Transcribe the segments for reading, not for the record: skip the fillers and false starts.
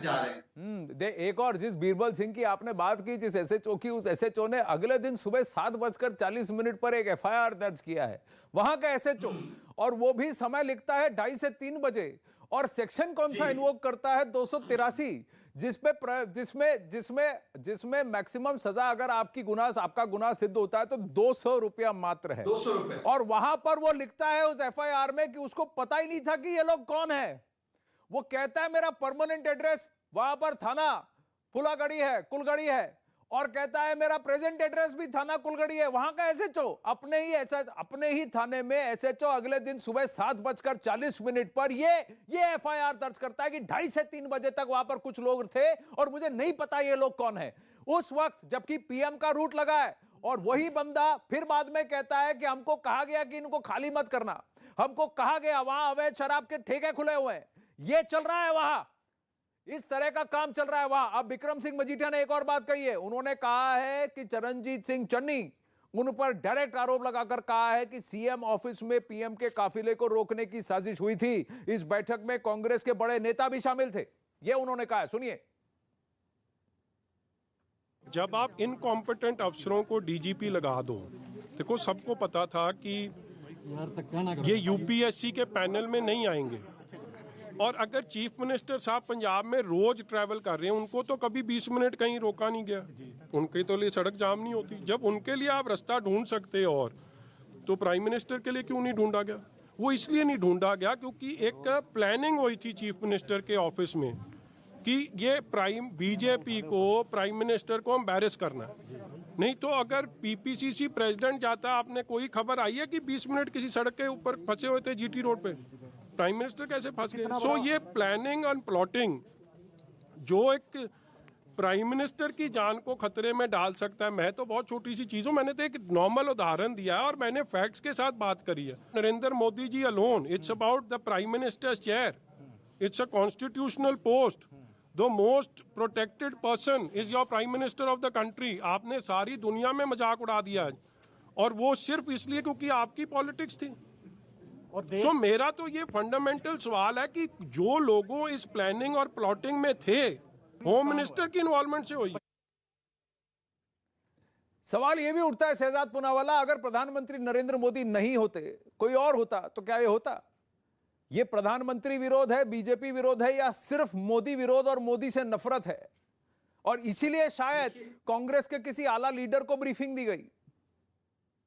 जा रहे हैं। एक और जिस बीरबल सिंह की आपने बात की, जिस एसएचओ की, उस एसएचओ ने अगले दिन सुबह 7:40 पर एक एफआईआर दर्ज किया है, वहां का एसएचओ, और वो भी समय लिखता है 2:30 से 3 बजे, और सेक्शन कौन सा इन्वोक करता है, 283, जिसमें मैक्सिमम सजा, अगर आपका गुनाह सिद्ध होता है तो 200 रुपया मात्र है। 200 रुपए। और वहां पर वो लिखता है उस एफआईआर में कि उसको पता ही नहीं था कि ये लोग कौन है। वो कहता है मेरा परमानेंट एड्रेस वहां पर थाना फुलागढ़ी है, कुलगढ़ी है, और कहता है मेरा प्रेजेंट एड्रेस भी थाना कुलगढ़ी है। वहां का एसएचओ अपने ही थाने में एसएचओ अगले दिन सुबह 7:40 पर ये एफआईआर दर्ज करता है कि 2:30 से 3 बजे तक वहां पर कुछ लोग थे और मुझे नहीं पता ये लोग कौन है उस वक्त, जबकि पीएम का रूट लगा है। और वही बंदा फिर बाद में कहता है कि हमको कहा गया कि इनको खाली मत करना, हमको कहा गया वहां अवैध शराब के ठेके खुले हुए हैं, ये चल रहा है वहां, इस तरह का काम चल रहा है वहां। अब विक्रम सिंह मजीठिया ने एक और बात कही है, उन्होंने कहा है कि चरणजीत सिंह चन्नी, उन पर डायरेक्ट आरोप लगाकर कहा है कि सीएम ऑफिस में पीएम के काफिले को रोकने की साजिश हुई थी, इस बैठक में कांग्रेस के बड़े नेता भी शामिल थे, ये उन्होंने कहा है, सुनिए। जब आप इनकॉम्पिटेंट अफसरों को डीजीपी लगा दो, देखो सबको पता था कि ये यूपीएससी के पैनल में नहीं आएंगे, और अगर चीफ मिनिस्टर साहब पंजाब में रोज ट्रैवल कर रहे हैं, उनको तो कभी 20 मिनट कहीं रोका नहीं गया, उनके तो लिए सड़क जाम नहीं होती। जब उनके लिए आप रास्ता ढूंढ सकते हो, और तो प्राइम मिनिस्टर के लिए क्यों नहीं ढूंढा गया? वो इसलिए नहीं ढूंढा गया क्योंकि एक प्लानिंग हुई थी चीफ मिनिस्टर के ऑफिस में कि ये बीजेपी को, प्राइम मिनिस्टर को एम्बैरेस करना है। नहीं तो अगर पीपीसीसी प्रेसिडेंट जाता, आपने कोई खबर आई है कि 20 मिनट किसी सड़क के ऊपर फंसे हुए थे जीटी रोड पे? प्राइम मिनिस्टर कैसे फंस गए? सो ये प्लानिंग एंड प्लॉटिंग जो एक प्राइम मिनिस्टर की जान को खतरे में डाल सकता है। मैं तो बहुत छोटी सी चीज हूं, मैंने तो एक नॉर्मल उदाहरण दिया है और मैंने फैक्ट्स के साथ बात करी है। Narendra Modi ji alone, it's about the prime minister's chair, it's a constitutional post, the most protected person is your prime minister of the country. आपने सारी दुनिया में मजाक उड़ा दिया, और वो सिर्फ इसलिए क्योंकि आपकी पॉलिटिक्स थी। सो मेरा तो ये फंडामेंटल सवाल है कि जो लोगों इस प्लानिंग और प्लॉटिंग में थे, होम मिनिस्टर की इन्वॉल्वमेंट से हुई। सवाल यह भी उठता है शहजाद पूनावाला, अगर प्रधानमंत्री नरेंद्र मोदी नहीं होते, कोई और होता, तो क्या ये होता? ये प्रधानमंत्री विरोध है, बीजेपी विरोध है, या सिर्फ मोदी विरोध और मोदी से नफरत है? और इसीलिए शायद कांग्रेस के किसी आला लीडर को ब्रीफिंग दी गई।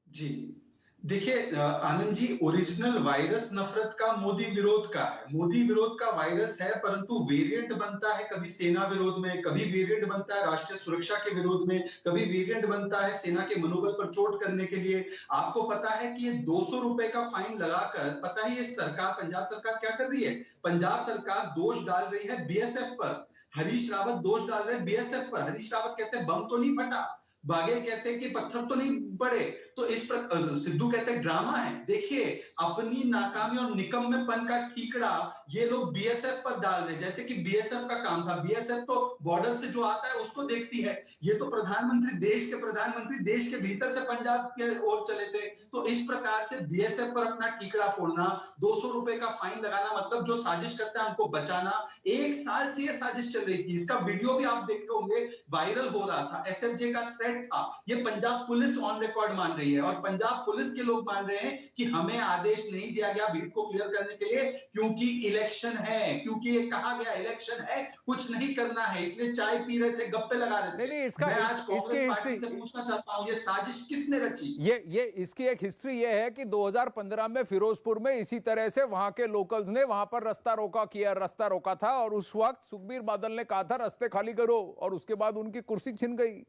जी देखिए आनंद जी, ओरिजिनल वायरस नफरत का मोदी विरोध का है, मोदी विरोध का वायरस है, परंतु वेरिएंट बनता है कभी सेना विरोध में, कभी वेरिएंट बनता है राष्ट्रीय सुरक्षा के विरोध में, कभी वेरिएंट बनता है सेना के मनोबल पर चोट करने के लिए। आपको पता है कि ये 200 रुपए का फाइन लगाकर, पता है ये सरकार, पंजाब सरकार क्या कर रही है? पंजाब सरकार दोष डाल रही है बीएसएफ पर। हरीश रावत दोष डाल रहे हैं बीएसएफ पर। हरीश रावत कहते हैं बम तो नहीं फटा, बाघेल कहते हैं कि पत्थर तो नहीं पड़े, तो इस पर सिद्धू कहते हैं ड्रामा है। देखिए अपनी नाकामी और निकम्मेपन का ठीकरा ये लोग बीएसएफ पर डाल रहे हैं, जैसे कि बीएसएफ का काम था। बीएसएफ तो बॉर्डर से जो आता है उसको देखती है, ये तो प्रधानमंत्री, देश के प्रधानमंत्री देश के भीतर से पंजाब के ओर चले थे। तो इस प्रकार से बीएसएफ पर अपना ठीकरा फोड़ना, 200 रुपए का फाइन लगाना, मतलब जो साजिश करता है हमको बचाना। 1 साल से ये साजिश चल रही थी, इसका वीडियो भी आप देखे होंगे, वायरल हो रहा था, एसएफजे का थ्रेट था। ये पंजाब पुलिस ऑन रिकॉर्ड मान रही है, और पंजाब पुलिस के लोग मान रहे हैं कि हमें आदेश नहीं दिया गया भीड़ को क्लियर करने के लिए, क्योंकि इलेक्शन है, क्योंकि ये कहा गया इलेक्शन है, कुछ नहीं करना है, इसलिए चाय पी रहे थे, गप्पे लगा रहे थे। मैं आज कांग्रेस पार्टी से पूछना चाहता हूं, ये साजिश किसने रची? ये इसकी एक हिस्ट्री ये है कि 2015 में फिरोजपुर में इसी तरह से वहां के लोकल्स ने वहां पर रास्ता रोका था, और उस वक्त सुखबीर बादल ने कहा था रास्ते खाली करो, और उसके बाद उनकी कुर्सी छिन गई।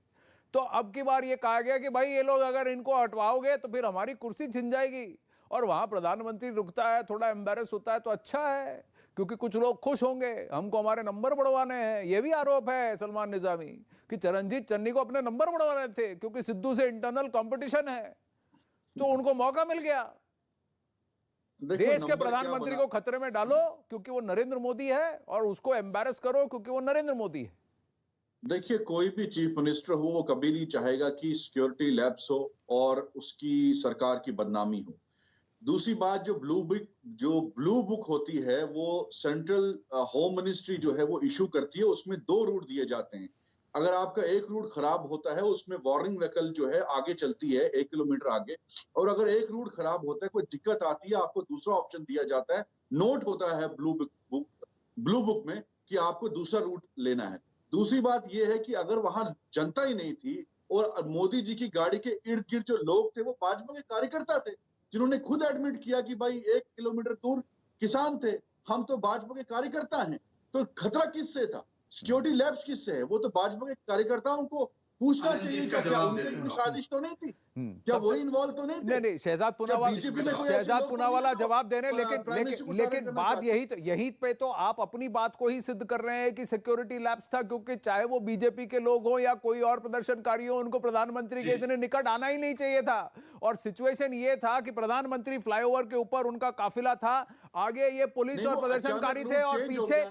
तो अब की बार ये कहा गया कि भाई ये लोग अगर इनको हटवाओगे तो फिर हमारी कुर्सी छिन जाएगी, और वहां प्रधानमंत्री रुकता है, थोड़ा एम्बैरेस होता है, तो अच्छा है, क्योंकि कुछ लोग खुश होंगे, हमको हमारे नंबर बढ़वाने हैं। ये भी आरोप है सलमान निजामी कि चरणजीत चन्नी को अपने नंबर बढ़वाने थे, क्योंकि सिद्धू से इंटरनल कंपटीशन है, तो उनको मौका मिल गया। देश के प्रधानमंत्री को खतरे में डालो क्योंकि वो नरेंद्र मोदी है, और उसको एम्बैरेस करो क्योंकि वो नरेंद्र मोदी है। देखिए कोई भी चीफ मिनिस्टर हो, वो कभी नहीं चाहेगा कि सिक्योरिटी लैप्स हो और उसकी सरकार की बदनामी हो। दूसरी बात, जो ब्लू बुक होती है वो सेंट्रल होम मिनिस्ट्री जो है वो इशू करती है, उसमें 2 रूट दिए जाते हैं। अगर आपका एक रूट खराब होता है, उसमें वार्निंग व्हीकल जो है आगे चलती है 1 किलोमीटर आगे, और अगर एक रूट खराब होता है, कोई दिक्कत आती है, आपको दूसरा ऑप्शन दिया जाता है, नोट होता है ब्लू बुक में कि आपको दूसरा रूट लेना है। दूसरी बात यह है कि अगर वहां जनता ही नहीं थी और मोदी जी की गाड़ी के इर्द गिर्द जो लोग थे वो भाजपा के कार्यकर्ता थे, जिन्होंने खुद एडमिट किया कि भाई 1 किलोमीटर दूर किसान थे, हम तो भाजपा के कार्यकर्ता हैं, तो खतरा किससे था, सिक्योरिटी लैब्स किससे है? वो तो भाजपा के कार्यकर्ताओं को पूछना चाहिए था, क्या उनकी कोई साजिश तो नहीं थी, क्या वो इन्वॉल्व तो नहीं थे? नहीं, शहजाद पूनावाला जवाब दे रहे हैं, लेकिन बात यही पे तो आप अपनी बात को ही सिद्ध कर रहे हैं कि सिक्योरिटी लैप्स था, क्योंकि चाहे वो बीजेपी के लोग हो या कोई और प्रदर्शनकारी हो, उनको प्रधानमंत्री के इतने निकट आना ही नहीं चाहिए था। और सिचुएशन ये था कि प्रधानमंत्री फ्लाईओवर के ऊपर उनका काफिला था, आगे ये पुलिस और प्रदर्शनकारी थे, और पीछे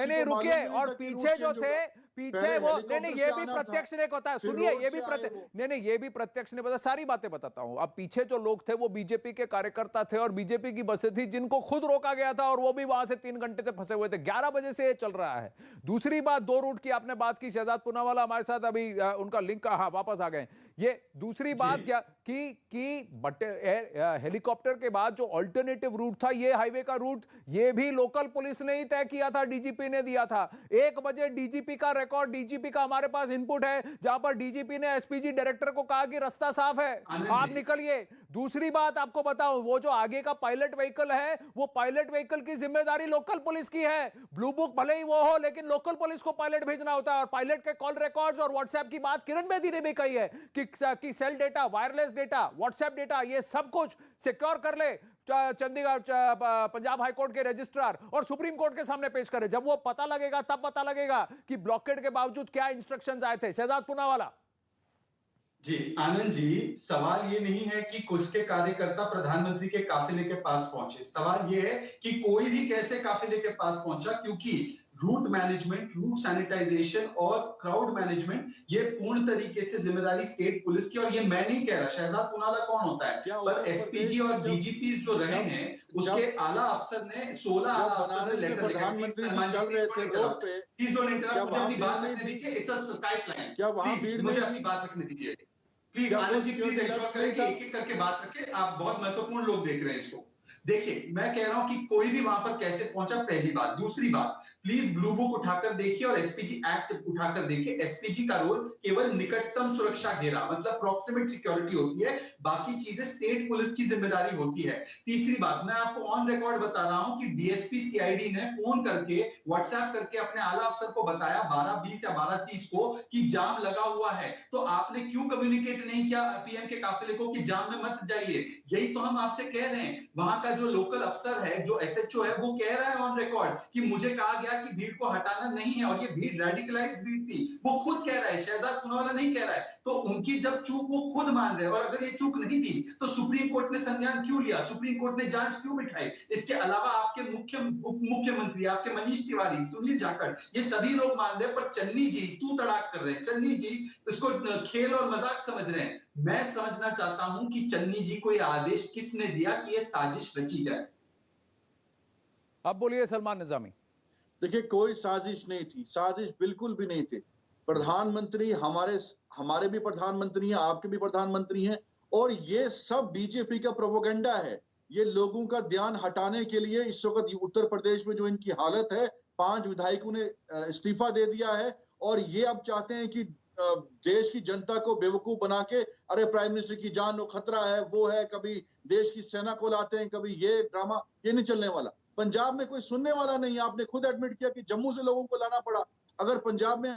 नहीं रुकिए, और पीछे जो थे पीछे वो नहीं, ये भी प्रत्यक्ष ने बताया, सुनिए, ये भी प्रत्यक्ष ये भी प्रत्यक्ष ने बताया, सारी बातें बताता हूं। अब पीछे जो लोग थे वो बीजेपी के कार्यकर्ता थे और बीजेपी की बसें थी, जिनको खुद रोका गया था, और वो भी वहां से 3 घंटे से फंसे हुए थे। 11 बजे से ये चल रहा है। दूसरी बात, 2 रूट की आपने बात की, शहजाद पूनावाला हमारे साथ अभी उनका लिंक, हाँ वापस आ गए। ये दूसरी बात क्या कि हेलीकॉप्टर के बाद जो अल्टरनेटिव रूट था, ये हाईवे का रूट, ये भी लोकल पुलिस ने ही तय किया था, डीजीपी ने दिया था। 1 बजे डीजीपी का रिकॉर्ड, डीजीपी का हमारे पास इनपुट है, जहां पर डीजीपी ने एसपीजी डायरेक्टर को कहा कि रास्ता साफ है, आप निकलिए। दूसरी बात आपको बताऊं, वो जो आगे का पायलट व्हीकल है, वो पायलट व्हीकल की जिम्मेदारी लोकल पुलिस की है। ब्लू बुक भले ही वो हो, लेकिन लोकल पुलिस को पायलट भेजना होता है। और पायलट के कॉल रिकॉर्ड्स और व्हाट्सएप की बात किरण बेदी ने भी कही है कि cell data, wireless data, WhatsApp data, ये सब कुछ सिक्योर कर ले चंडीगढ़ पंजाब हाईकोर्ट के रजिस्ट्रार और सुप्रीम कोर्ट के सामने पेश करे। जब वो पता लगेगा तब पता लगेगा कि ब्लॉकेड के बावजूद क्या इंस्ट्रक्शंस आए थे। शहजाद पूनावाला जी, आनंद जी, सवाल ये नहीं है कि कुछ के कार्यकर्ता प्रधानमंत्री के काफिले के पास पहुंचे। सवाल ये है कि कोई भी कैसे काफिले के पास पहुंचा, क्योंकि रूट मैनेजमेंट, रूट सैनिटाइजेशन और क्राउड मैनेजमेंट ये पूर्ण तरीके से जिम्मेदारी स्टेट पुलिस की। और ये मैं नहीं कह रहा, शहजाद पूनावाला कौन होता है, पर एसपीजी और डीजीपी जो रहे हैं, उसके आला अफसर ने 16 आला अफसर ने लेटर लिखा। प्रधानमंत्री चल रहे थे रोड पे, प्लीज डोंट इंटरप्ट, मुझे अपनी बात रखने दीजिए। इट्स अ पाइपलाइन, क्या वहां भीड़, मुझे अपनी बात रखने दीजिए please. Anand ji please ensure करें कि एक-एक करके बात रखें। आप बहुत महत्वपूर्ण लोग देख रहे हैं इसको। देखिए, मैं कह रहा हूं कि कोई भी वहां पर कैसे पहुंचा, पहली बात। दूसरी बात, प्लीज ब्लू बुक उठाकर देखिए और एसपीजी एक्ट उठाकर देखिए। एसपीजी का रोल केवल निकटतम सुरक्षा घेरा, मतलब प्रॉक्सिमेट सिक्योरिटी होती है, बाकी चीजें स्टेट पुलिस की जिम्मेदारी होती है। तीसरी बात, मैं आपको ऑन रिकॉर्ड बता रहा हूं कि डीएसपी सीआईडी ने फोन करके, व्हाट्सएप करके अपने आला अफसर को बताया 12:20 या 12:30 को कि जाम लगा हुआ है। तो आपने क्यों कम्युनिकेट नहीं किया पीएम के काफिले को कि जाम में मत जाइए? यही तो हम आपसे कह रहे हैं। वहां का जो लोकल अफसर है, जो एसएचओ है, वो कह रहा है ऑन रिकॉर्ड कि मुझे कहा गया कि भीड़ को हटाना नहीं है, और ये भीड़ रेडिकलाइज्ड भीड़ थी। वो खुद कह रहा है, शहजाद पूनावाला नहीं कह रहा है। तो उनकी जब चूक वो खुद मान रहे हैं, और अगर ये चूक नहीं थी तो सुप्रीम कोर्ट ने संज्ञान क्यों लिया, सुप्रीम कोर्ट ने जांच क्यों बिठाई? इसके अलावा आपके उप मुख्यमंत्री, आपके मनीष तिवारी, सुनील जाखड़, ये सभी लोग मान रहे हैं, पर चन्नी जी तू तड़ाक कर रहे हैं। चन्नी जी इसको खेल और मजाक समझ रहे हैं। मैं समझना चाहता हूं कि चन्नी जी को यह आदेश किसने दिया कि यह साजिश रची जाए? अब बोलिए सलमान निजामी। देखिए, कोई साजिश नहीं थी, साजिश बिल्कुल भी नहीं थी। प्रधानमंत्री हमारे भी प्रधानमंत्री हैं, आपके भी प्रधानमंत्री हैं, और ये सब बीजेपी का प्रोपेगेंडा है। ये लोगों का ध्यान हटाने के लिए इस वक्त उत्तर प्रदेश में जो इनकी हालत है, 5 विधायकों ने इस्तीफा दे दिया है, और ये अब चाहते हैं कि देश की जनता को बेवकूफ बना के, अरे प्राइम मिनिस्टर की जान को खतरा है, वो है, कभी देश की सेना को लाते हैं, कभी ये ड्रामा, ये नहीं चलने वाला। पंजाब में कोई सुनने वाला नहीं। आपने खुद एडमिट किया कि जम्मू से लोगों को लाना पड़ा। अगर पंजाब में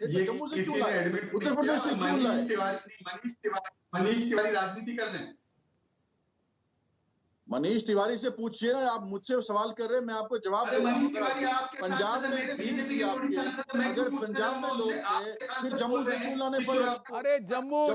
जम्मू से क्यों लाए, उत्तर प्रदेश से क्यों लाए? मनीष तिवारी राजनीति कर रहे हैं। मनीष तिवारी से पूछिए ना, आप मुझसे सवाल कर रहे हैं, मैं आपको जवाब दे रहा हूं। पंजाब में बीजेपी आपके, अगर पंजाब में लोग थे, फिर जम्मू से क्यों लाने पड़े आपको? अरे जम्मू